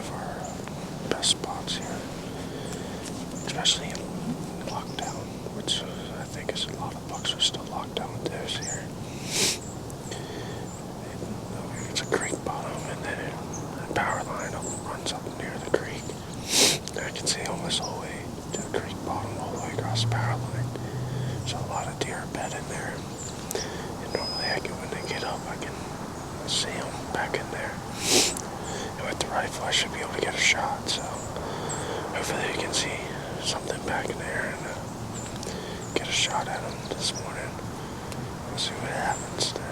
of our best spots here, especially in lockdown, which I think is a lot of bucks are still locked down with those here. It's a creek bottom, and then the power line runs up near the creek. And I can see almost all the way to the creek bottom, all the way across the power line. So a lot of deer bed in there. And normally when they get up, I can see them back in there. And with the rifle, I should be able to get a shot. So hopefully you can see something back in there and get a shot at them this morning. We'll see what happens today.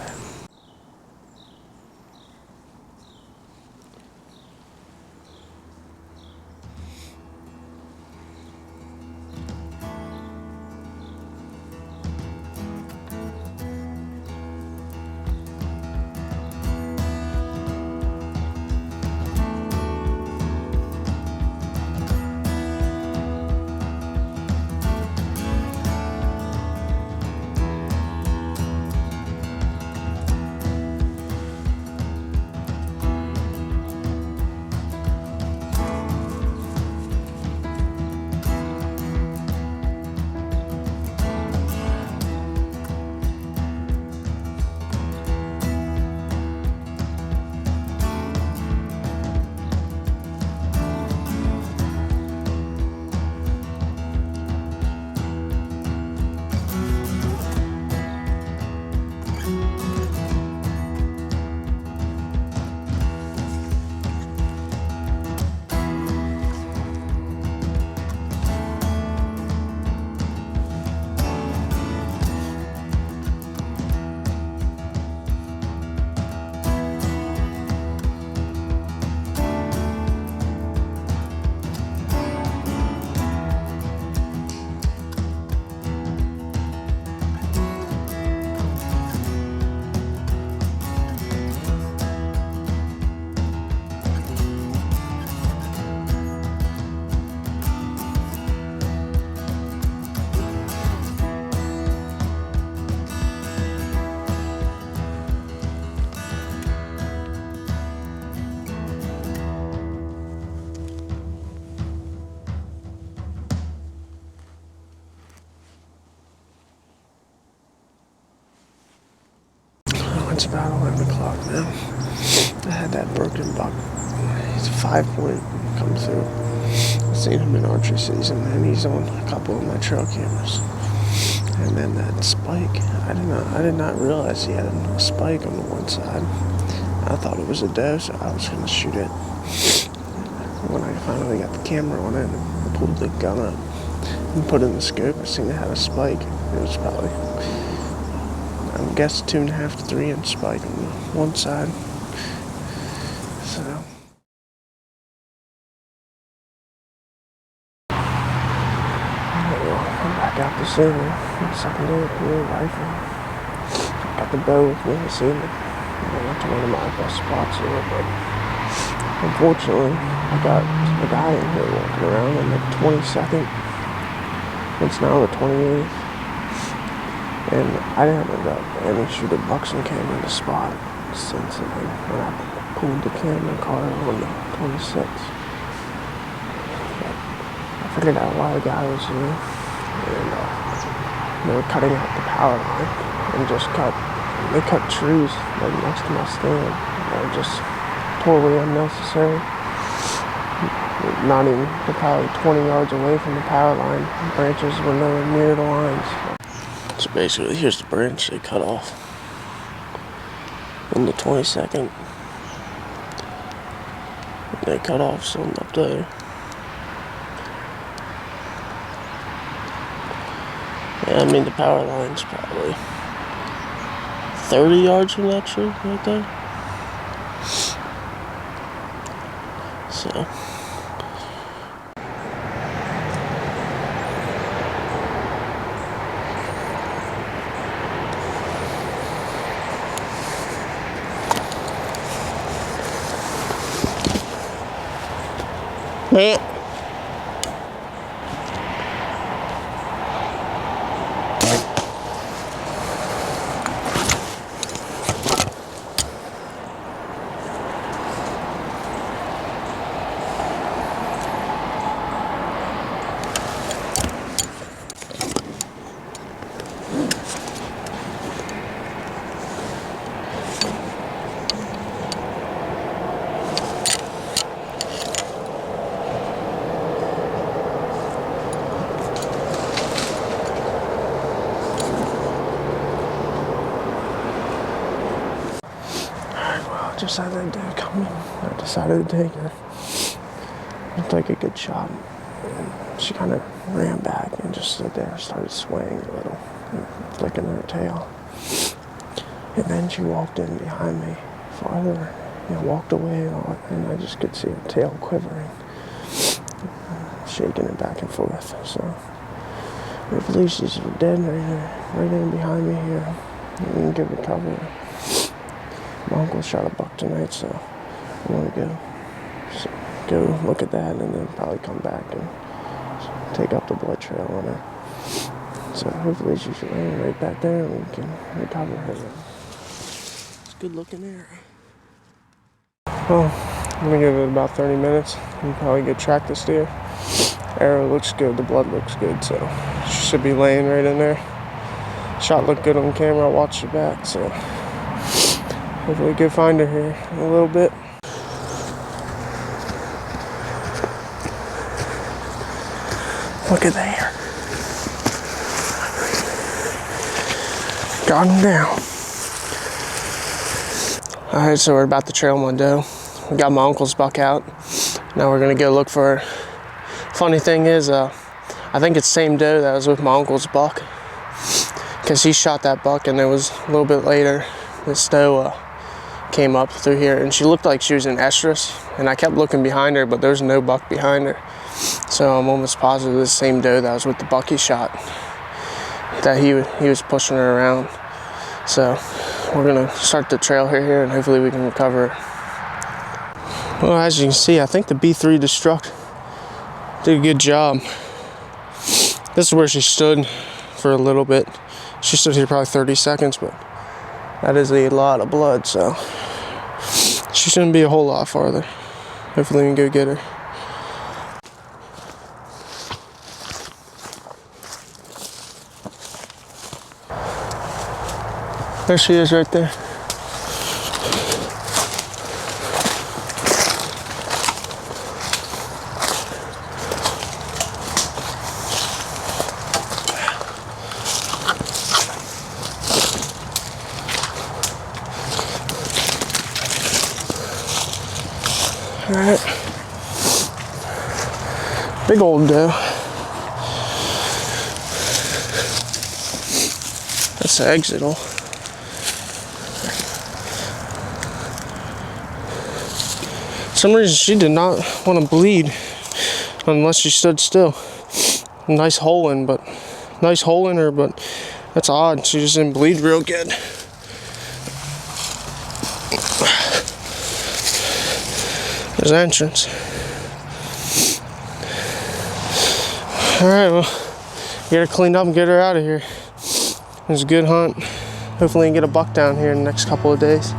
It's about 11 o'clock now. I had that broken buck. He's a 5-point come through. I've seen him in archery season, and he's on a couple of my trail cameras. And then that spike, I did not realize he had a spike on the one side. I thought it was a doe, so I was going to shoot it. When I finally got the camera on it, I pulled the gun up and put it in the scope. I seen it had a spike. It was probably, I guess, 2.5 to 3 inch spike on the one side. So I'm back out this evening. Secondary career rifle. Got the bow with me this evening. That's one of my best spots here, but unfortunately I got a guy in here walking around on the 22nd. It's now the 28th. And I didn't end up any shooter bucks and came in the spot since then when I pulled the camera car on the 26th. But I figured out why the guy was here, and they were cutting out the power line and they cut trees right next to my stand. They were just totally unnecessary. Not even, they're probably 20 yards away from the power line. The branches were nowhere near the lines. So basically, here's the branch they cut off on the 22nd. They cut off some up there. Yeah, I mean, the power line's probably 30 yards from that tree right there. So man. just had that deer coming. I decided to take her. Looked like a good shot. And she kind of ran back and just stood there, started swaying a little, flicking her tail. And then she walked in behind me farther, walked away, and I just could see her tail quivering, shaking it back and forth. So I believe she's dead right in behind me here. We can get her cover. My uncle shot a buck tonight, so I want to go look at that and then probably come back and take up the blood trail on her. So hopefully she's laying right back there and we can recover her. It's a good looking arrow. Well, I'm gonna give it about 30 minutes and probably go track this deer. Arrow looks good, the blood looks good, so she should be laying right in there. Shot looked good on camera, I watched her back, so hopefully go find her here in a little bit. Look at there. Got him down. Alright, so we're about to trail my doe. We got my uncle's buck out. Now we're gonna go look for her. Funny thing is, I think it's the same doe that was with my uncle's buck, because he shot that buck, and it was a little bit later this doe came up through here, and she looked like she was in estrus, and I kept looking behind her, but there's no buck behind her. So I'm almost positive this same doe that was with the buck he shot, that he was pushing her around. So we're gonna start the trail here and hopefully we can recover her. Well, as you can see, I think the B3 Destruct did a good job. This is where she stood for a little bit. She stood here probably 30 seconds, but that is a lot of blood, so she shouldn't be a whole lot farther. Hopefully we can go get her. There she is right there. All right, big old doe. That's the exital. For some reason she did not want to bleed unless she stood still. Nice hole in her, but that's odd. She just didn't bleed real good. There's the entrance. Alright, well, get her cleaned up and get her out of here. It was a good hunt. Hopefully we can get a buck down here in the next couple of days.